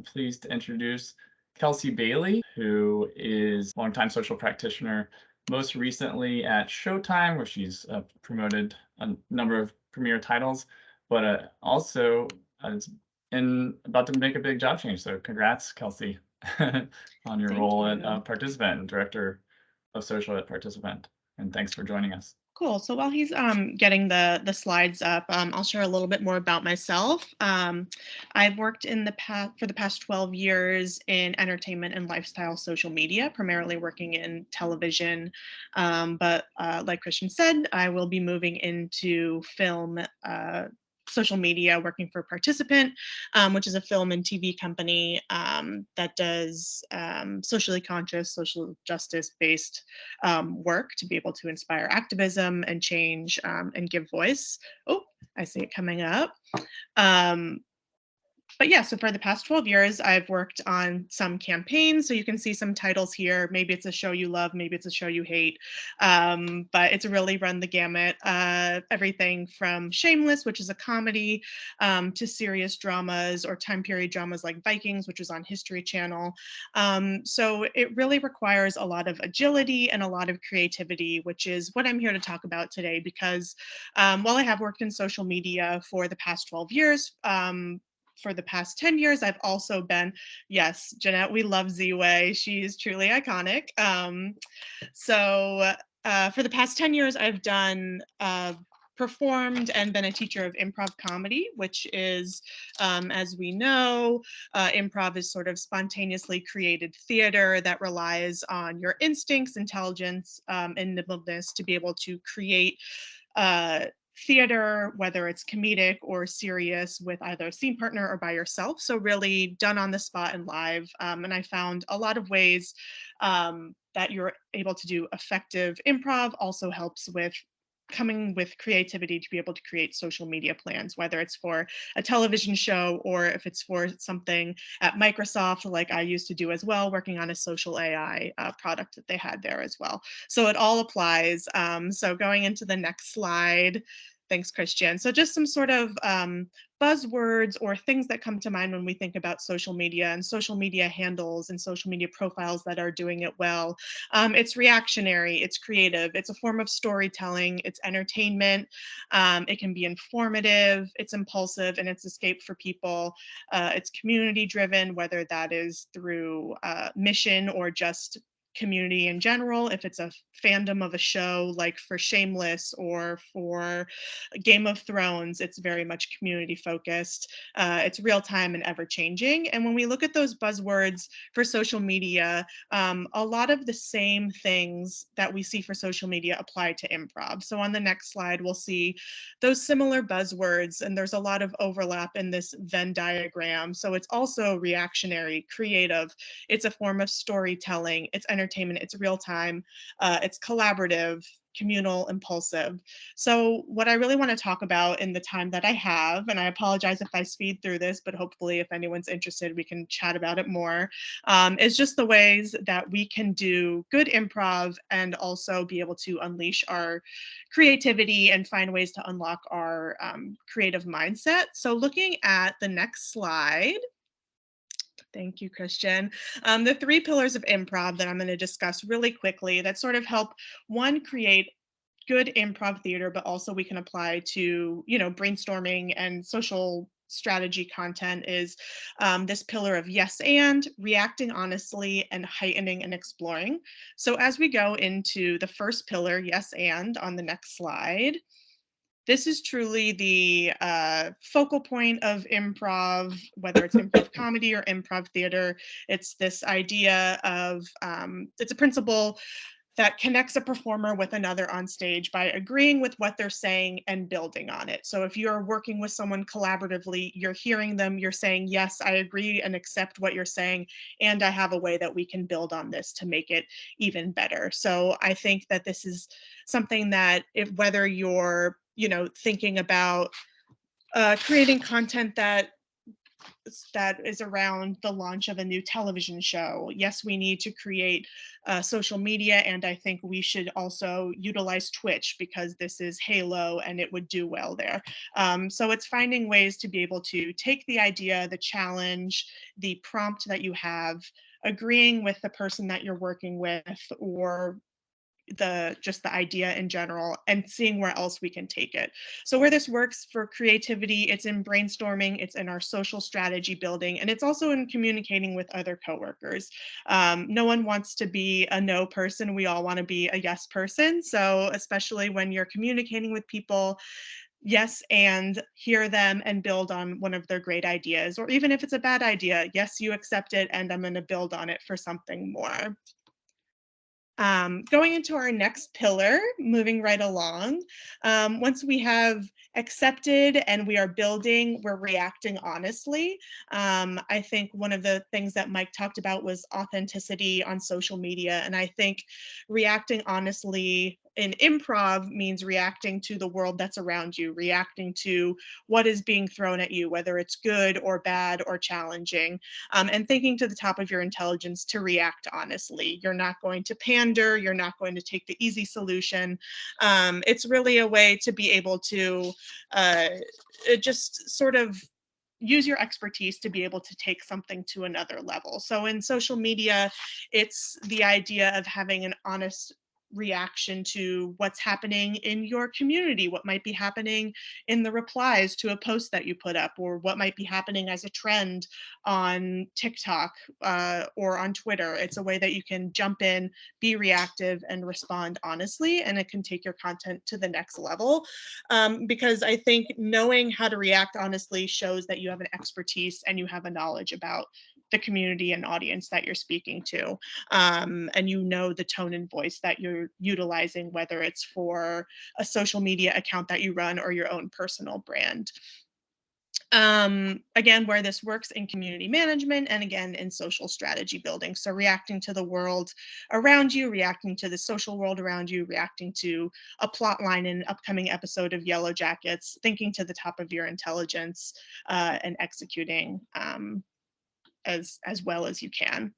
pleased to introduce Kelsey Bailey, who is a longtime social practitioner, most recently at Showtime, where she's promoted a number of premier titles, but also is about to make a big job change. So congrats, Kelsey, on your Thank role at you. Participant and Director of Social at Participant. And thanks for joining us. Cool. So while he's getting the slides up, I'll share a little bit more about myself. I've worked in the past for the past 12 years in entertainment and lifestyle social media, primarily working in television. But like Christian said, I will be moving into film. Social media, working for Participant, which is a film and TV company that does socially conscious, social justice based work to be able to inspire activism and change and give voice. Oh, I see it coming up. Um, but yeah, so for the past 12 years, I've worked on some campaigns. So you can see some titles here. Maybe it's a show you love, maybe it's a show you hate. But it's really run the gamut. Everything from Shameless, which is a comedy, to serious dramas or time period dramas like Vikings, which is on History Channel. So it really requires a lot of agility and a lot of creativity, which is what I'm here to talk about today. Because while I have worked in social media for the past 12 years, for the past 10 years, I've also been, yes, Jeanette, we love Z-Way. She's truly iconic. For the past 10 years, I've done performed and been a teacher of improv comedy, which is, as we know, improv is sort of spontaneously created theater that relies on your instincts, intelligence, and nimbleness to be able to create theater, whether it's comedic or serious, with either a scene partner or by yourself. So really done on the spot and live. And I found a lot of ways that you're able to do effective improv also helps with coming with creativity to be able to create social media plans, whether it's for a television show or if it's for something at Microsoft, like I used to do as well, working on a social AI product that they had there as well. So it all applies. So going into the next slide. Thanks, Christian. So just some sort of buzzwords or things that come to mind when we think about social media and social media handles and social media profiles that are doing it well. It's reactionary, it's creative, it's a form of storytelling, it's entertainment, it can be informative, it's impulsive, and it's escape for people. It's community driven, whether that is through mission or just community in general. If it's a fandom of a show, like for Shameless or for Game of Thrones, it's very much community focused. It's real time and ever changing. And when we look at those buzzwords for social media, a lot of the same things that we see for social media apply to improv. So on the next slide, we'll see those similar buzzwords, and there's a lot of overlap in this Venn diagram. So it's also reactionary, creative, it's a form of storytelling, it's entertainment, it's real time, it's collaborative, communal, impulsive. So what I really want to talk about in the time that I have, and I apologize if I speed through this, but hopefully if anyone's interested, we can chat about it more, is just the ways that we can do good improv and also be able to unleash our creativity and find ways to unlock our creative mindset. So looking at the next slide. Thank you, Christian. The three pillars of improv that I'm going to discuss really quickly that sort of help one create good improv theater, but also we can apply to, brainstorming and social strategy content is this pillar of yes and, reacting honestly, and heightening and exploring. So as we go into the first pillar, yes and, on the next slide, this is truly the focal point of improv, whether it's improv comedy or improv theater. It's this idea of, it's a principle that connects a performer with another on stage by agreeing with what they're saying and building on it. So if you're working with someone collaboratively, you're hearing them, you're saying, yes, I agree and accept what you're saying, and I have a way that we can build on this to make it even better. So I think that this is something that whether you're, thinking about creating content that that is around the launch of a new television show. Yes, we need to create social media, and I think we should also utilize Twitch because this is Halo and it would do well there. So it's finding ways to be able to take the idea, the challenge, the prompt that you have, agreeing with the person that you're working with, or just the idea in general, and seeing where else we can take it. So where this works for creativity, it's in brainstorming, it's in our social strategy building, and it's also in communicating with other coworkers. No one wants to be a no person, we all want to be a yes person. So especially when you're communicating with people, yes, and hear them and build on one of their great ideas, or even if it's a bad idea, yes, you accept it and I'm going to build on it for something more. Going into our next pillar, moving right along, once we have accepted and we are building, we're reacting honestly. I think one of the things that Mike talked about was authenticity on social media. And I think reacting honestly in improv means reacting to the world that's around you, reacting to what is being thrown at you, whether it's good or bad or challenging, and thinking to the top of your intelligence to react honestly. You're not going to pander, you're not going to take the easy solution. It's really a way to be able to just sort of use your expertise to be able to take something to another level. So in social media, it's the idea of having an honest reaction to what's happening in your community, what might be happening in the replies to a post that you put up, or what might be happening as a trend on TikTok or on Twitter. It's a way that you can jump in, be reactive, and respond honestly, and it can take your content to the next level. Because I think knowing how to react honestly shows that you have an expertise and you have a knowledge about the community and audience that you're speaking to. And you know the tone and voice that you're utilizing, whether it's for a social media account that you run or your own personal brand. Again, where this works in community management and again in social strategy building. So reacting to the world around you, reacting to the social world around you, reacting to a plot line in an upcoming episode of Yellow Jackets, thinking to the top of your intelligence, and executing as well as you can.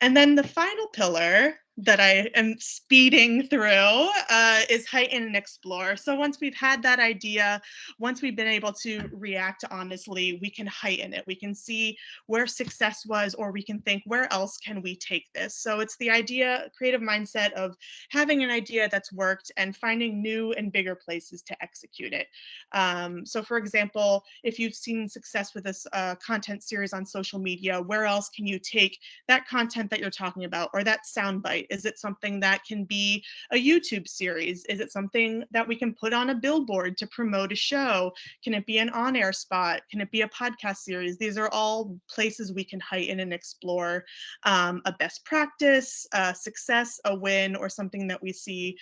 And then the final pillar that I am speeding through is heighten and explore. So once we've had that idea, once we've been able to react honestly, we can heighten it. We can see where success was, or we can think, where else can we take this? So it's the idea, creative mindset of having an idea that's worked and finding new and bigger places to execute it. So for example, if you've seen success with this content series on social media, where else can you take that content that you're talking about, or that soundbite? Is it something that can be a YouTube series? Is it something that we can put on a billboard to promote a show? Can it be an on-air spot? Can it be a podcast series? These are all places we can heighten and explore a best practice, success, a win, or something that we see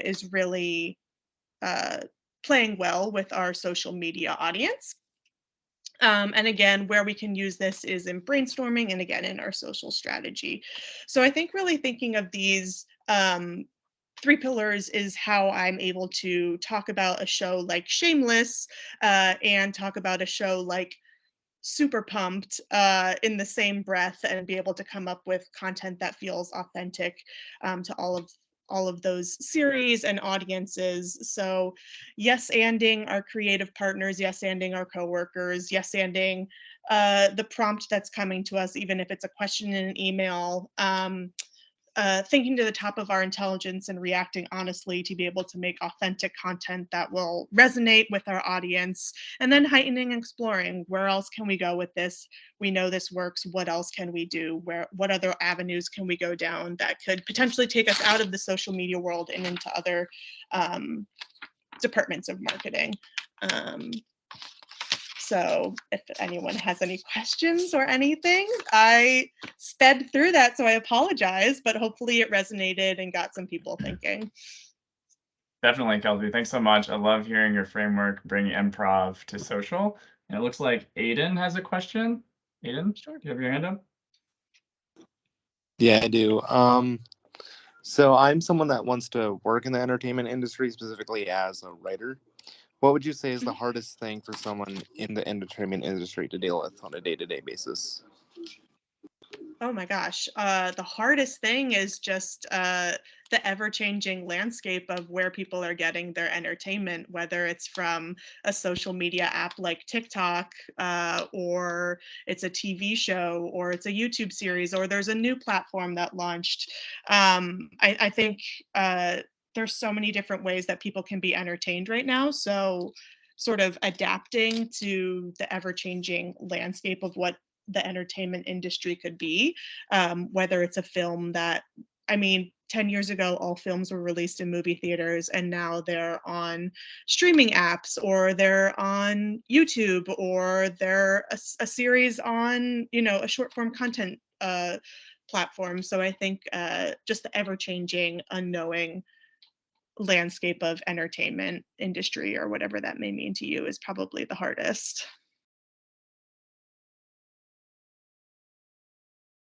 is really playing well with our social media audience. And again, where we can use this is in brainstorming and again in our social strategy. So I think really thinking of these three pillars is how I'm able to talk about a show like Shameless and talk about a show like Super Pumped in the same breath, and be able to come up with content that feels authentic to all of those series and audiences. So yes anding our creative partners, yes anding our coworkers, yes anding the prompt that's coming to us, even if it's a question in an email. Thinking to the top of our intelligence and reacting honestly to be able to make authentic content that will resonate with our audience, and then heightening and exploring, where else can we go with this? We know this works. What else can we do? What other avenues can we go down that could potentially take us out of the social media world and into other departments of marketing? So if anyone has any questions or anything, I sped through that, so I apologize, but hopefully it resonated and got some people thinking. Definitely, Kelsey. Thanks so much. I love hearing your framework, bringing improv to social. And it looks like Aiden has a question. Aiden, Sure. do you have your hand up? Yeah, I do. So I'm someone that wants to work in the entertainment industry, specifically as a writer. What would you say is the hardest thing for someone in the entertainment industry to deal with on a day-to-day basis? Oh my gosh. The hardest thing is just the ever changing landscape of where people are getting their entertainment, whether it's from a social media app like TikTok, or it's a TV show, or it's a YouTube series, or there's a new platform that launched. I think there's so many different ways that people can be entertained right now. So, sort of adapting to the ever changing landscape of what the entertainment industry could be, whether it's a film that, I mean, 10 years ago, all films were released in movie theaters, and now they're on streaming apps, or they're on YouTube, or they're a series on, a short form content platform. So I think just the ever changing, unknowing landscape of entertainment industry, or whatever that may mean to you, is probably the hardest.